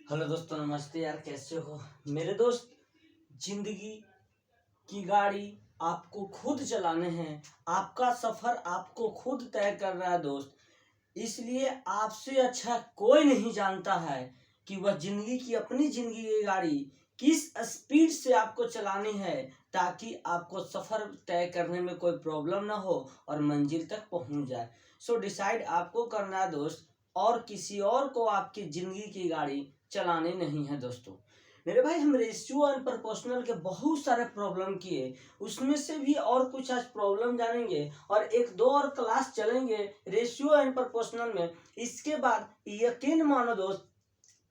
Hello दोस्तों, नमस्ते यार। कैसे हो मेरे दोस्त। जिंदगी की गाड़ी आपको खुद चलाने हैं। आपका सफर आपको खुद तय कर रहा है दोस्त। इसलिए आपसे अच्छा कोई नहीं जानता है कि वह जिंदगी की अपनी जिंदगी की गाड़ी किस स्पीड से आपको चलानी है, ताकि आपको सफर तय करने में कोई प्रॉब्लम ना हो और मंजिल तक पहुंच जाए। सो डिसाइड आपको करना है दोस्त, और किसी और को आपकी जिंदगी की गाड़ी चलानी नहीं है दोस्तों। मेरे भाई, हम रेशियो एंड प्रोपोर्शनल के बहुत सारे प्रॉब्लम किए, उसमें से भी और कुछ आज प्रॉब्लम जानेंगे और एक दो और क्लास चलेंगे रेशियो एंड प्रोपोर्शनल में। इसके बाद यकीन मानो दोस्त,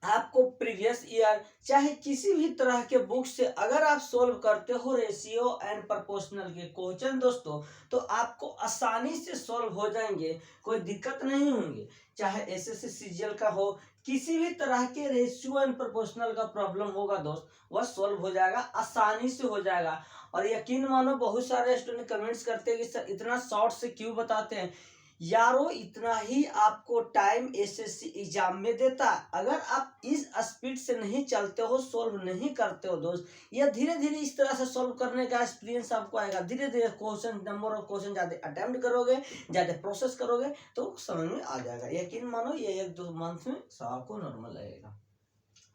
आपको प्रीवियस ईयर चाहे किसी भी तरह के बुक से अगर आप सोल्व करते हो रेशियो एंड प्रोपोर्शनल के क्वेश्चन दोस्तों, तो आपको आसानी से सोल्व हो जाएंगे, कोई दिक्कत नहीं होंगे। चाहे एसएससी सीजीएल का हो, किसी भी तरह के रेशियो एंड प्रोपोर्शनल का प्रॉब्लम होगा दोस्त, वह सोल्व हो जाएगा, आसानी से हो जाएगा। और यकीन मानो, बहुत सारे स्टूडेंट कमेंट्स करते हैं कि सर इतना शॉर्ट से क्यों बताते हैं। यारो, इतना ही आपको टाइम एसएससी एग्जाम में देता। अगर आप इस स्पीड से नहीं चलते हो, सोल्व नहीं करते हो दोस्त, या धीरे धीरे इस तरह से सोल्व करने का एक्सपीरियंस आपको आएगा। धीरे धीरे क्वेश्चन, नंबर ऑफ क्वेश्चन ज्यादा अटेम्प्ट करोगे, ज्यादा प्रोसेस करोगे, तो समझ में आ जाएगा। यकीन मानो, ये 1-2 मंथ में सब आपको नॉर्मल लगेगा।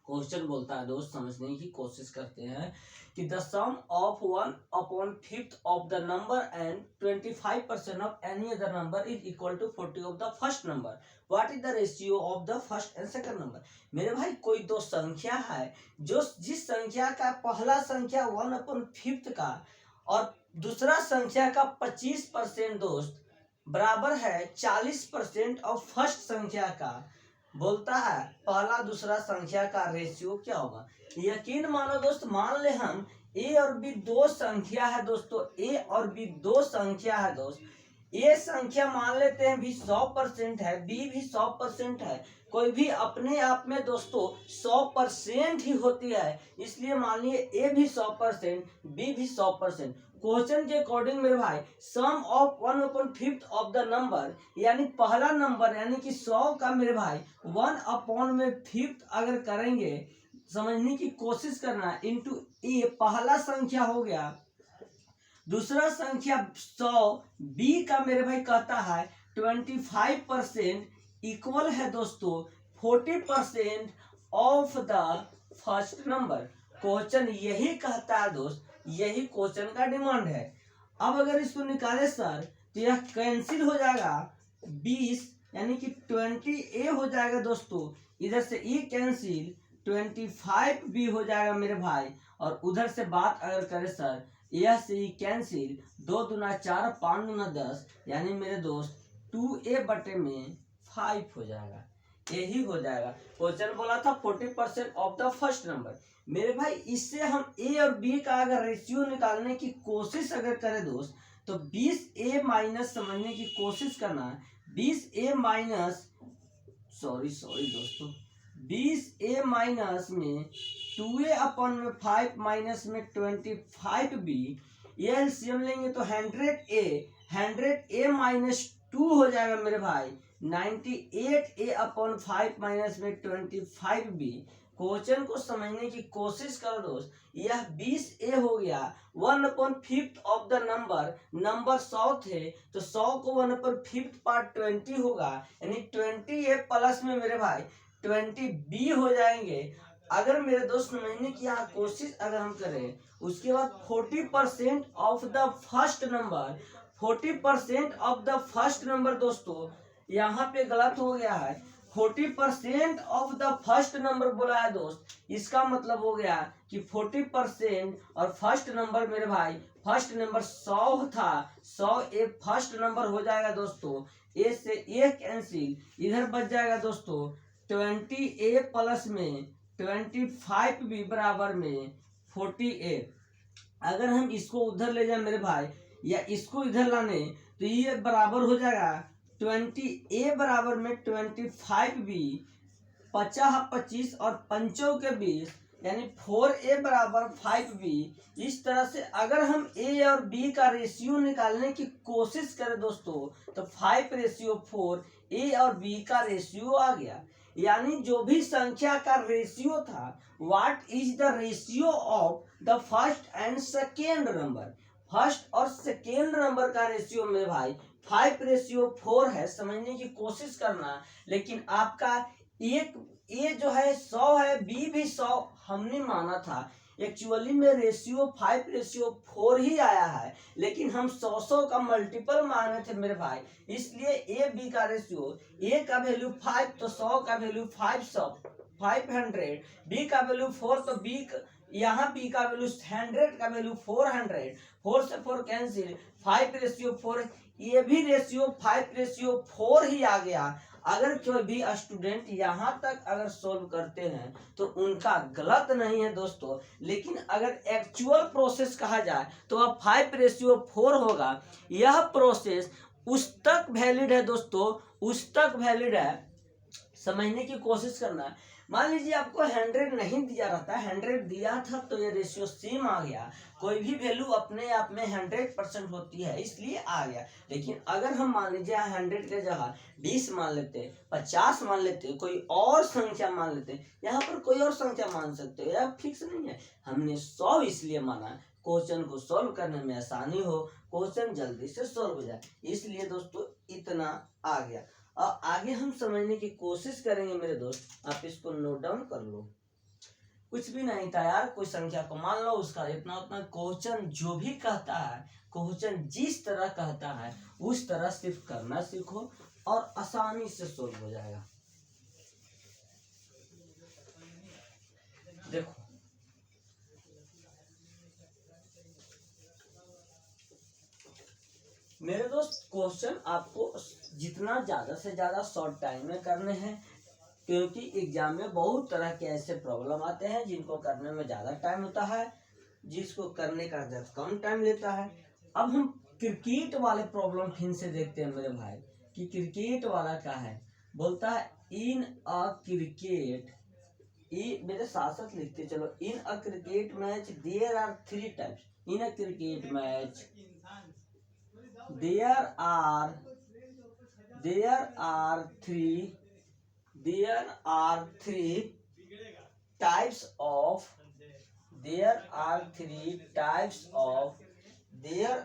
क्वेश्चन बोलता है दोस्त, समझने की कोशिश करते हैं कि the sum of 1/5 of the number and 25% of any other number is equal to 40 of the first number. What is the ratio of the first and second number. मेरे भाई, कोई दो संख्या है, जो जिस संख्या का पहला संख्या 1/5 का और दूसरा संख्या का 25% दोस्त बराबर है 40% ऑफ फर्स्ट संख्या का। बोलता है पहला दूसरा संख्या का रेशियो क्या होगा। यकीन मानो दोस्त, मान ले हम ए और बी दो संख्या है दोस्तों, ए और बी दो संख्या है दोस्त। ए संख्या मान लेते हैं भी 100% है, बी भी 100% है। कोई भी अपने आप में दोस्तों 100% ही होती है, इसलिए मान लिए ए भी 100%, बी भी 100%। क्वेश्चन के अकॉर्डिंग मेरे भाई, सम ऑफ 1/5 ऑफ द नंबर, यानी पहला नंबर यानी कि 100 का मेरे भाई 1/5 अगर करेंगे, समझने की कोशिश करना, इंटू ए पहला संख्या हो गया, दूसरा संख्या 100, बी का मेरे भाई कहता है 25% इक्वल है दोस्तों 40% of the first number. Question यही कहता है दोस्त, यही क्वेश्चन का डिमांड है। अब अगर इसको निकाले सर, तो यह कैंसिल हो जाएगा 20, यानी कि 20 हो जाएगा दोस्तों। इधर से ए कैंसिल, 25 हो जाएगा मेरे भाई। और उधर से बात अगर करें सर, यह से ई कैंसिल, 2 दूना 4, 5 दूना 10, यानी मेरे दोस्त 2a/5 हो जाएगा। यही हो जाएगा। क्वेश्चन बोला था 40% ऑफ द फर्स्ट नंबर। मेरे भाई, इससे हम ए और बी का अगर रेशियो निकालने की कोशिश अगर करें दोस्त, तो 20a माइनस, समझने की कोशिश करना है, 20a माइनस, सॉरी दोस्तों, 20a माइनस में 2a/5 माइनस में 25b, ये एलसीएम लेंगे तो 100a माइनस 2 हो जाएगा मेरे भाई 98a/5 माइनस में 25b। क्वेश्चन को समझने की कोशिश करो दोस्त। यह 20a हो गया, 1/5 ऑफ द नंबर 100 थे, तो 100 को 1/5 पार्ट 20 होगा, यानी 20a प्लस में मेरे भाई 20b हो जाएंगे। अगर मेरे दोस्त समझने की यहाँ कोशिश अगर हम करें, उसके बाद 40% of the first number, 40% of the first number दोस्तों, यहाँ पे गलत हो गया है। 40% ऑफ द फर्स्ट नंबर बोला है दोस्त, इसका मतलब हो गया कि 40% और फर्स्ट नंबर मेरे भाई, फर्स्ट नंबर 100 था, 100 ए फर्स्ट नंबर हो जाएगा दोस्तों। ए से ए कैंसिल, इधर बच जाएगा दोस्तों 20a प्लस में 25b बराबर में 40a। अगर हम इसको उधर ले जाए मेरे भाई, या इसको इधर लाने, तो ये बराबर हो जाएगा 20a बराबर में 25b, 50-25 और 5 के 20, यानी 4a बराबर 5b। इस तरह से अगर हम a और b का रेशियो निकालने की कोशिश करें दोस्तों, तो 5/4 a और b का रेशियो आ गया। यानी जो भी संख्या का रेशियो था, what is the ratio of the first and second number. First और सेकेंड नंबर का रेशियो में भाई 5:4 है, समझने की कोशिश करना। लेकिन आपका एक ए जो है 100 है, बी भी 100 हमने माना था, एक्चुअली में रेशियो 5:4 ही आया है, लेकिन हम 100 का मल्टीपल माने थे मेरे भाई, इसलिए ए बी का रेशियो, ए का वैल्यू 5 तो 100 का वैल्यू 500, बी का वैल्यू 4 तो बी यहाँ बी का वैल्यू 100 का वैल्यू 400, 4 से 4 कैंसिल, 5:4, ये भी रेशियो 5:4 ही आ गया। अगर कोई भी स्टूडेंट यहाँ तक अगर सोल्व करते हैं तो उनका गलत नहीं है दोस्तों, लेकिन अगर एक्चुअल प्रोसेस कहा जाए तो अब 5:4 होगा। यह प्रोसेस उस तक वैलिड है दोस्तों, उस तक वैलिड है, समझने की कोशिश करना है। मान लीजिए आपको 100 नहीं दिया रहता, 100 दिया था तो ये रेशियो सेम आ गया। कोई भी वैल्यू अपने आप में 100% होती है, इसलिए आ गया। लेकिन अगर हम मान लीजिए 100 के जगह 20 मान लेते, 50 मान लेते, कोई और संख्या मान लेते, यहाँ पर कोई और संख्या मान सकते हो, यह फिक्स नहीं है। हमने 100 इसलिए माना क्वेश्चन को सोल्व करने में आसानी हो, क्वेश्चन जल्दी से सोल्व हो जाए, इसलिए दोस्तों इतना आ गया। और आगे हम समझने की कोशिश करेंगे मेरे दोस्त, आप इसको नोट डाउन कर लो। कुछ भी नहीं था यार, कोई संख्या को मान लो, उसका इतना उतना क्वेश्चन जो भी कहता है, क्वेश्चन जिस तरह कहता है उस तरह सिर्फ करना सीखो और आसानी से सोल्व हो जाएगा। देखो मेरे दोस्त, क्वेश्चन आपको जितना ज्यादा से ज्यादा शॉर्ट टाइम में करने हैं, क्योंकि एग्जाम में बहुत तरह के ऐसे प्रॉब्लम आते हैं जिनको करने में ज्यादा टाइम होता है, जिसको करने का जब कम टाइम लेता है। अब हम क्रिकेट वाले प्रॉब्लम फिर से देखते हैं मेरे भाई, कि क्रिकेट वाला क्या है। बोलता है इन अ क्रिकेट, मेरे साथ साथ लिखते चलो, in a cricket match there are 3 types. In a cricket match there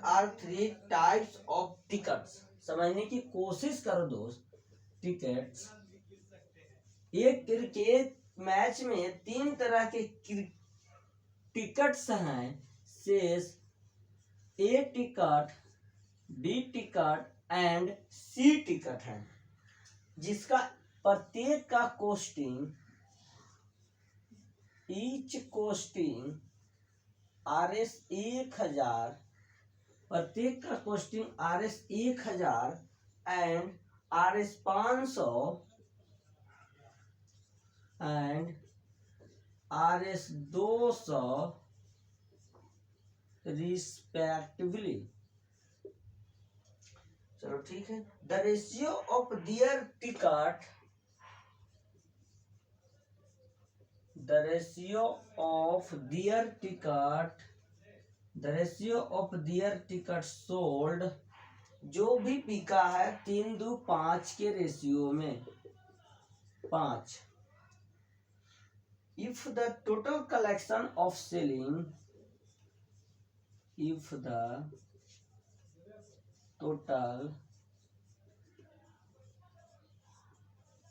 are three types of tickets। समझने की कोशिश करो दोस्त, टिकट्स। एक क्रिकेट मैच में 3 तरह के टिकट्स हैं, शेष A ticket, B ticket and C ticket है, जिसका प्रत्येक का कोस्टिंग, ईच कोस्टिंग RS 1000, प्रत्येक का costing RS 1000 and RS 500 and RS 200 respectively. चलो ठीक है। The ratio of their ticket, the ratio of their ticket sold, जो भी बिका है 3-2-5 के रेशियो में 5। If the total collection of selling, if the total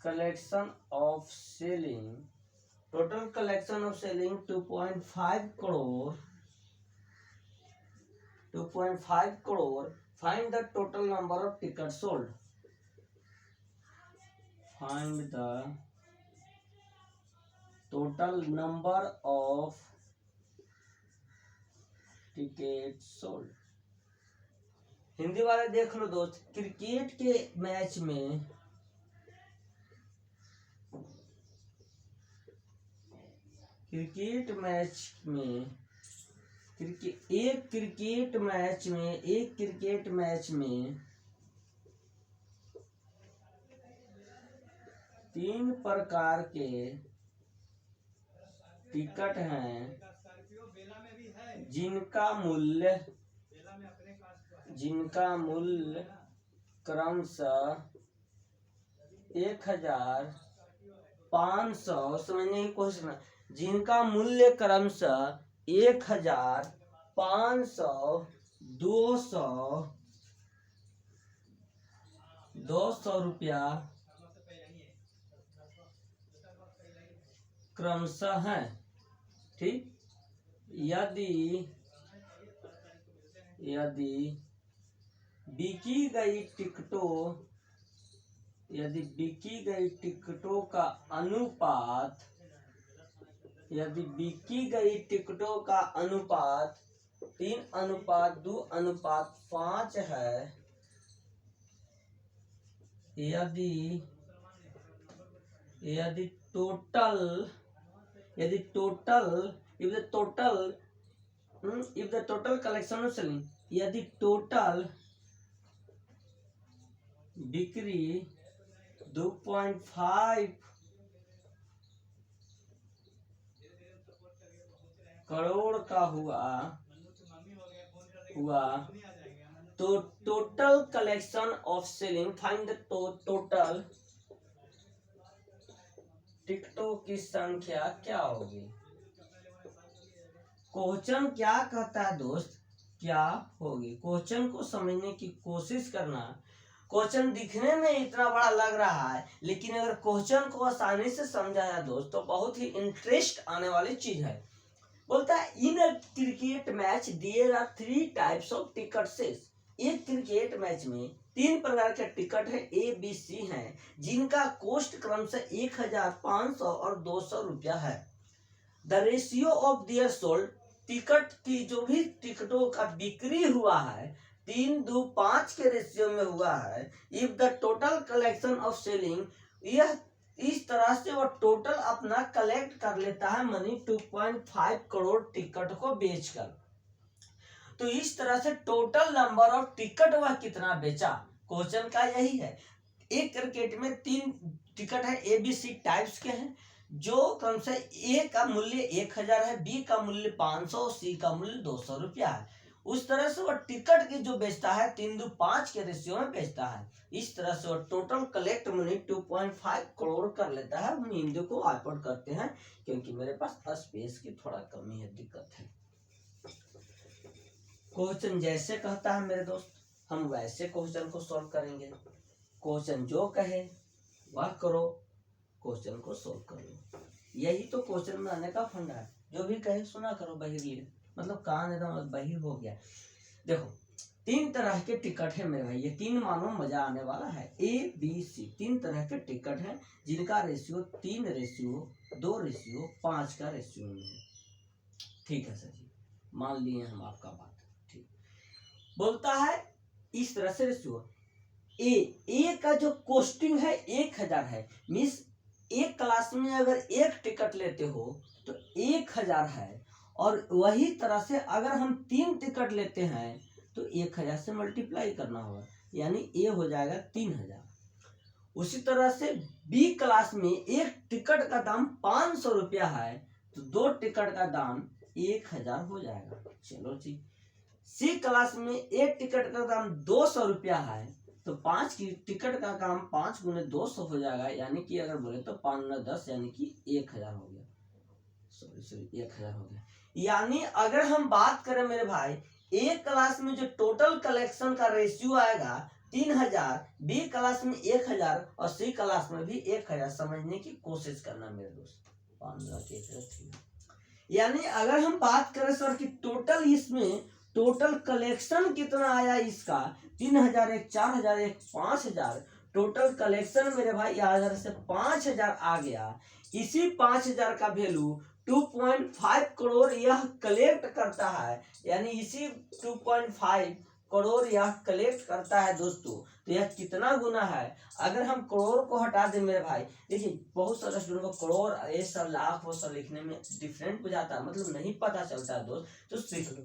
collection of selling 2.5 crore, find the total number of tickets sold, find the total number of tickets sold। Hindi वाले देख लो दोस्त, cricket के मैच में एक क्रिकेट मैच में 3 प्रकार के ticket हैं, जिनका मूल्य क्रमशः 1000, 500 समझने की कोशिश करना, जिनका मूल्य क्रमशः 1000, 500, 200 रुपया क्रमशः है। ठीक, यदि बिकी गई टिकटों का अनुपात, यदि बिकी गई टिकटों का अनुपात 3:2:5 है, यदि टोटल कलेक्शन ऑफ सेलिंग, यदि टोटल बिक्री 2.5 करोड़ का हुआ तो total collection of selling, find the total टिकटों की संख्या क्या होगी। क्वेश्चन क्या कहता है दोस्त, क्या होगी। क्वेश्चन को समझने की कोशिश करना। क्वेश्चन दिखने में इतना बड़ा लग रहा है, लेकिन अगर क्वेश्चन को आसानी से समझा जाए दोस्त तो बहुत ही इंटरेस्ट आने वाली चीज है। बोलता है in a cricket match there are 3 types of ticket sales. एक क्रिकेट मैच में 3 प्रकार के टिकट है, ए बी सी हैं, जिनका कॉस्ट क्रमशः 1000, 500 और 200 रुपया है। The ratio of their sold, ticket की जो भी टिकटों का बिक्री हुआ है 3:2:5 के रेशियो में हुआ है। If the total collection of selling, यह इस तरह से वो टोटल अपना कलेक्ट कर लेता है मनी 2.5 करोड़ टिकट को बेचकर। तो इस तरह से टोटल नंबर ऑफ टिकट वह कितना बेचा, क्वेश्चन का यही है। एक क्रिकेट में 3 टिकट है, ए बी सी टाइप्स के हैं, जो क्रमशः ए का मूल्य 1000 है, बी का मूल्य 500, सी का मूल्य 200 रुपया है। उस तरह से वह टिकट की जो बेचता है 3:5 के रेशियो में बेचता है। इस तरह से वह टोटल कलेक्ट मनी 2.5 करोड़ कर लेता है। हम हिंदी को आउटपुट करते हैं क्योंकि मेरे पास स्पेस की थोड़ा कमी है, दिक्कत है। क्वेश्चन जैसे कहता है मेरे दोस्त, हम वैसे क्वेश्चन को सॉल्व करेंगे। क्वेश्चन जो कहे वह करो, क्वेश्चन को सॉल्व करो। यही तो क्वेश्चन बनाने का फंडा है। जो भी कहे सुना करो, बहिर लिए, मतलब कान एकदम बहिर हो गया। देखो 3 तरह के टिकट है मेरे भाई, ये 3 मानो मजा आने वाला है। ए बी सी 3 तरह के टिकट हैं, जिनका रेशियो 3:2:5 का रेशियो में है। ठीक है सर जी, मान लिए हम आपका बात। ठीक, बोलता है इस तरह से रेशियो ए का जो कॉस्टिंग है 1000 है। मीन्स एक क्लास में अगर एक टिकट लेते हो तो 1000 है, और वही तरह से अगर हम 3 टिकट लेते हैं तो 1000 से मल्टीप्लाई करना होगा, यानी ए हो जाएगा 3000। उसी तरह से बी क्लास में एक टिकट का दाम 500 रुपया है, तो 2 टिकट का दाम 1000 हो जाएगा। चलो जी। सी क्लास में एक टिकट का दाम 200 रुपया है, तो 5 की टिकट का दाम 5 × 200 हो जाएगा, यानी कि अगर बोले तो 5 × 10 यानी कि 1000 हो गया। सॉरी 1000 हो गया। यानी अगर हम बात करें मेरे भाई, एक क्लास में जो टोटल कलेक्शन का रेशियो आएगा 3000, बी क्लास में 1000 और सी क्लास में भी 1000। समझने की कोशिश करना मेरे दोस्त। 15 यानी अगर हम बात करें सर कि टोटल इसमें टोटल कलेक्शन कितना आया इसका, 3000, एक 4000, एक 5000, टोटल कलेक्शन मेरे भाई 1000 से 5000 आ गया। इसी 5000 का वैल्यू 2.5 करोड़ यह कलेक्ट करता है, यानी इसी 2.5 करोड़ यह कलेक्ट करता है दोस्तों। तो यह कितना गुना है, अगर हम करोड़ को हटा दें मेरे भाई, देखिए बहुत सारे स्टूडेंट को करोड़ ये सब लाख वो सब लिखने में डिफरेंट बुझाता है, मतलब नहीं पता चलता है दोस्त, तो सीख लो।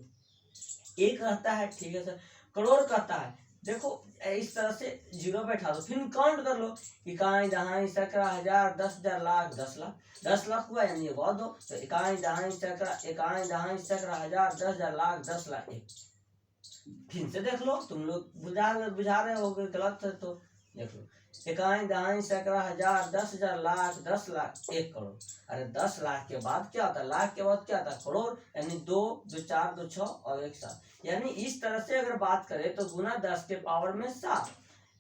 एक कहता है ठीक है सर, करोड़ कहता है, देखो इस तरह से 0 बैठा दो, फिर काउंट कर लो, इकाई दहाई सैकड़ा हजार 10,000 लाख 10 लाख 10 लाख हुआ, यानी वो दो, तो इकाई दहाई सैकड़ा हजार 10,000 लाख 10 लाख। फिर से देख लो, तुम लोग बुझा रहे हो गलत है तो देख लो, इकाई दहाई सैकड़ा हजार 10,000 लाख 10 लाख 1 करोड़। अरे 10 लाख के बाद क्या होता है, लाख के बाद क्या होता है, करोड़। यानी 2 2 4 2 6 और 1 7। यानी इस तरह से अगर बात करें तो गुना 10 के पावर में 7।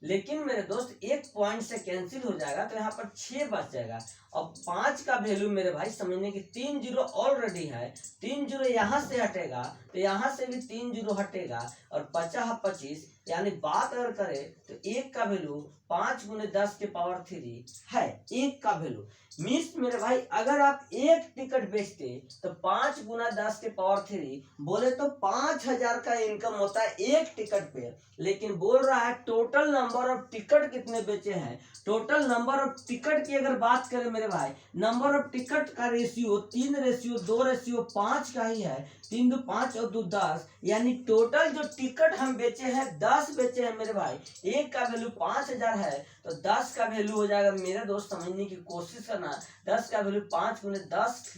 लेकिन मेरे दोस्त एक पॉइंट से कैंसिल हो जाएगा तो यहाँ पर 6 बच जाएगा। और 5 का वैल्यू मेरे भाई समझने की 3 जीरो ऑलरेडी है, 3 जीरो यहाँ से हटेगा तो यहाँ से भी 3 जीरो हटेगा और बचा 25। यानी बात अगर करें तो 1 का वैल्यू 5 गुने 10 के पावर 3 है। 1 का वैल्यू मीन्स मेरे भाई अगर आप एक टिकट बेचते तो 5 गुना 10 के पावर 3 बोले तो 5,000 का इनकम होता है एक टिकट पे। लेकिन बोल रहा है टोटल नंबर ऑफ टिकट कितने बेचे हैं। टोटल नंबर ऑफ टिकट की अगर बात करें मेरे भाई, नंबर ऑफ टिकट का रेशियो 3:2:5 का ही है। 3 2 5 और 2 10। यानी टोटल जो टिकट हम बेचे हैं 10 बेचे हैं मेरे भाई। 1 का वैल्यू 5,000 है तो 10 का वैल्यू हो जाएगा मेरे दोस्त, समझने की कोशिश करना। 10 का वैल्यू 5 गुने 10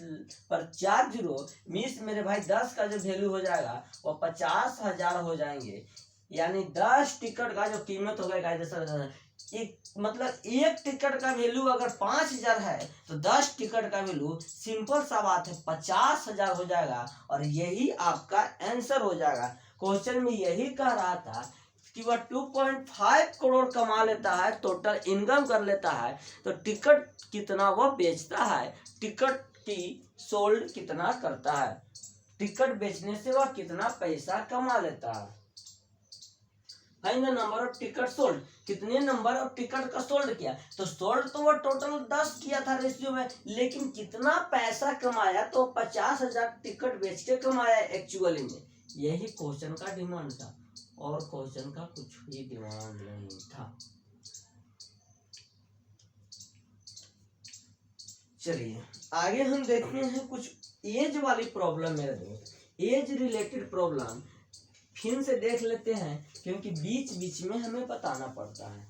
पर 4 जीरो मीन्स मेरे भाई 10 का जो वैल्यू हो जाएगा वो 50,000 हो जाएंगे। यानी 10 टिकट का जो कीमत होगा एक मतलब एक टिकट का वैल्यू अगर 5,000 है तो 10 टिकट का वैल्यू सिंपल सा बात है 50,000 हो जाएगा। और यही आपका आंसर हो जाएगा। क्वेश्चन में यही कह रहा था कि वह 2.5 करोड़ कमा लेता है, टोटल इनकम कर लेता है, तो टिकट कितना वह बेचता है, टिकट की सोल्ड कितना करता है, टिकट बेचने से वह कितना पैसा कमा लेता है। Find the number of ticket sold, कितने नंबर ऑफ टिकट का सोल्ड किया। तो सोल्ड तो वो टोटल 10 किया था रेशियो में, लेकिन कितना पैसा कमाया तो 50,000 टिकट बेच के कमाया एक्चुअली में। यही क्वेश्चन का डिमांड था और क्वेश्चन का कुछ भी डिमांड नहीं था। चलिए आगे हम देखते हैं कुछ एज वाली प्रॉब्लम मेरे दोस्त, एज रिलेटेड प्रॉब्लम फिर से देख लेते हैं क्योंकि बीच बीच में हमें बताना पड़ता है,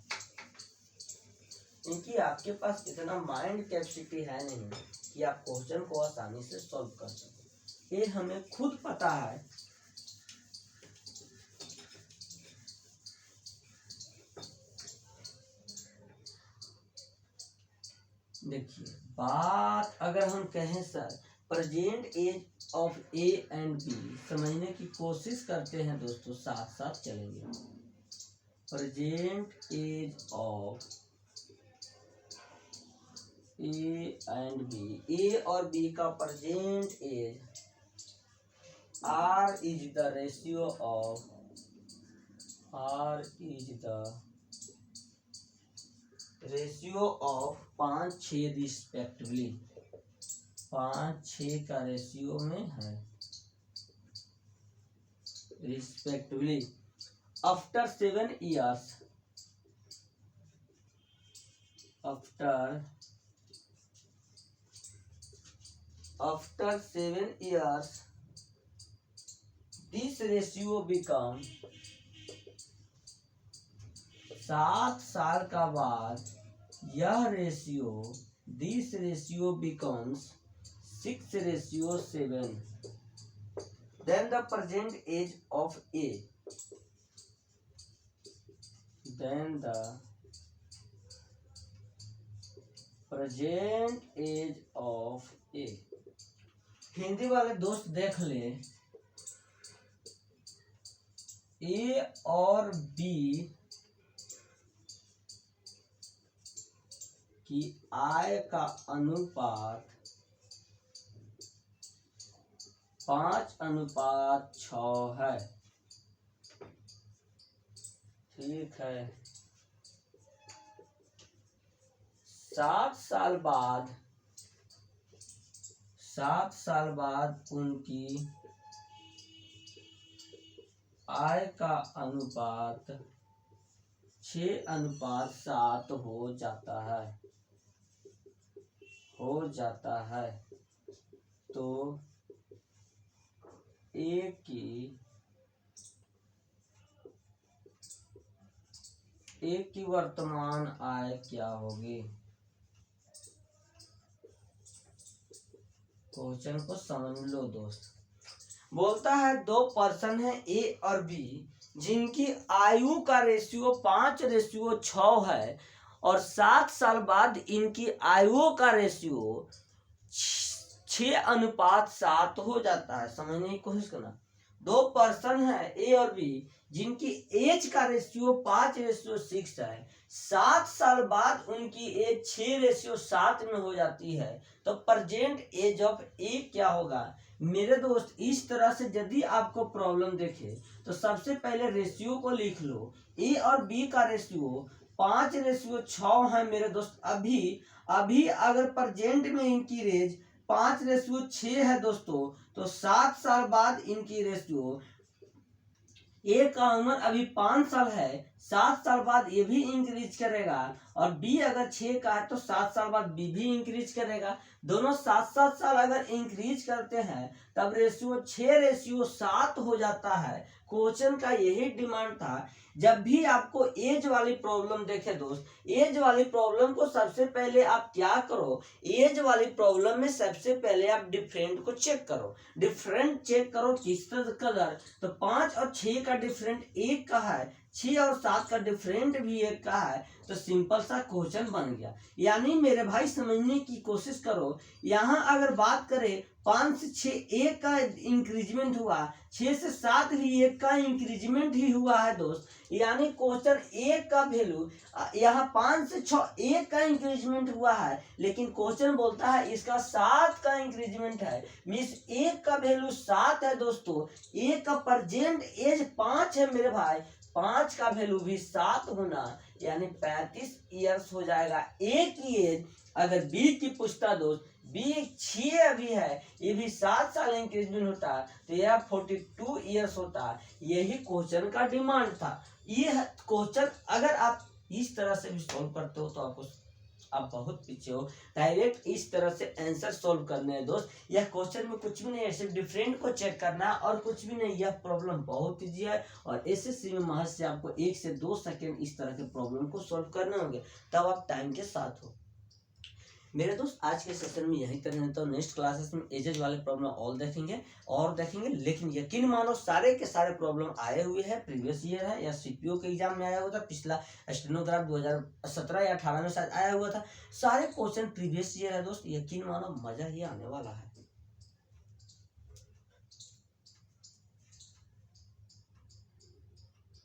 क्योंकि आपके पास इतना माइंड कैपेसिटी है नहीं कि आप क्वेश्चन को आसानी से सॉल्व कर सकें। ये हमें खुद पता है। देखिए बात अगर हम कहें sir present age of A and B समझने की कोशिश करते हैं दोस्तों, साथ साथ चलेंगे। Present age of A and B, A और बी का present age are is the ratio of 5 6 respectively, 5 6 का रेशियो में है respectively. After 7 years, after 7 years this ratio become 7 साल का बाद यह ratio this ratio becomes 6:7। then the present age of A, then the present age of A। Hindi वाले दोस्त देख ले, ए और बी की आय का अनुपात 5:6 है। ठीक है, 7 साल बाद उनकी आय का अनुपात 6:7 हो जाता है। तो ए की वर्तमान आय क्या होगी। क्वेश्चन को समझ लो दोस्त। बोलता है 2 पर्सन है ए और बी जिनकी आयु का रेशियो 5:6 है और 7 साल बाद इनकी आयुओं का रेशियो 6:7 हो जाता है। समझने की कोशिश करना, 2 पर्सन है ए और बी जिनकी एज का रेशियो 5:6 है, 7 साल बाद उनकी एज 6:7 में हो जाती है, तो प्रेजेंट एज ऑफ ए क्या होगा। मेरे दोस्त इस तरह से यदि आपको प्रॉब्लम देखे तो सबसे पहले रेशियो को लिख लो। ए और बी का रेशियो 5:6 है मेरे दोस्त। अभी अभी अगर प्रेजेंट में इनकी एज 5:6 है दोस्तों, तो 7 साल बाद इनकी रेशियो, ए का उम्र अभी 5 साल है, 7 साल बाद ये भी इंक्रीज करेगा, और बी अगर 6 का है तो 7 साल बाद बी भी इंक्रीज करेगा। दोनों 7-7 साल अगर इंक्रीज करते हैं तब रेशियो 6:7 हो जाता है। क्वेश्चन का यही डिमांड था। जब भी आपको एज वाली प्रॉब्लम देखे दोस्त, एज वाली प्रॉब्लम को सबसे पहले आप क्या करो, एज वाली प्रॉब्लम में सबसे पहले आप डिफरेंट को चेक करो। डिफरेंट चेक करो किस कलर, तो 5 और 6 का डिफरेंट 1 का है, 6 और 7 का डिफरेंट भी 1 का है, तो सिंपल सा क्वेश्चन बन गया। यानी मेरे भाई समझने की कोशिश करो, यहाँ अगर बात करें 5 से 6 1 का इंक्रीजमेंट हुआ, 6 से 7 भी 1 का इंक्रीजमेंट ही हुआ है दोस्त। यानी क्वेश्चन 1 का वैल्यू, यहाँ 5 से 6 1 का इंक्रीजमेंट हुआ है, लेकिन क्वेश्चन बोलता है इसका 7 का इंक्रीजमेंट है। मीन्स 1 का वैल्यू 7 है दोस्तों, 1 का प्रेजेंट एज 5 है मेरे भाई, 5 का वैल्यू भी 7 होना, यानी 35 ईयर्स हो जाएगा। ए की एज अगर बी की पूछता दोस्त, बी 6 अभी है, ये भी 7 साल इंक्रीजमेंट होता है, तो यह 42 ईयर्स होता है। यही क्वेश्चन का डिमांड था। ये क्वेश्चन अगर आप इस तरह से भी सॉल्व करते हो तो आप बहुत पीछे हो। डायरेक्ट इस तरह से आंसर सॉल्व करने हैं दोस्त। यह क्वेश्चन में कुछ भी नहीं है, सिर्फ डिफरेंट को चेक करना है और कुछ भी नहीं। यह प्रॉब्लम बहुत ईजी है और एसएससी में महज से आपको 1 से 2 सेकंड इस तरह के प्रॉब्लम को सॉल्व करने होंगे, तब आप टाइम के साथ हो। मेरे दोस्त आज के सेशन में यही करने, तो नेक्स्ट क्लासेस में एजेज वाले प्रॉब्लम और देखेंगे, लेकिन यकीन मानो सारे के सारे प्रॉब्लम आए हुए हैं, प्रीवियस ईयर है या सीपीओ के एग्जाम में आया हुआ था, पिछला स्टेनोग्राफ 2017 या 18 में शायद आया हुआ था। सारे क्वेश्चन प्रीवियस ईयर है दोस्त, यकीन मानो मजा ही आने वाला है।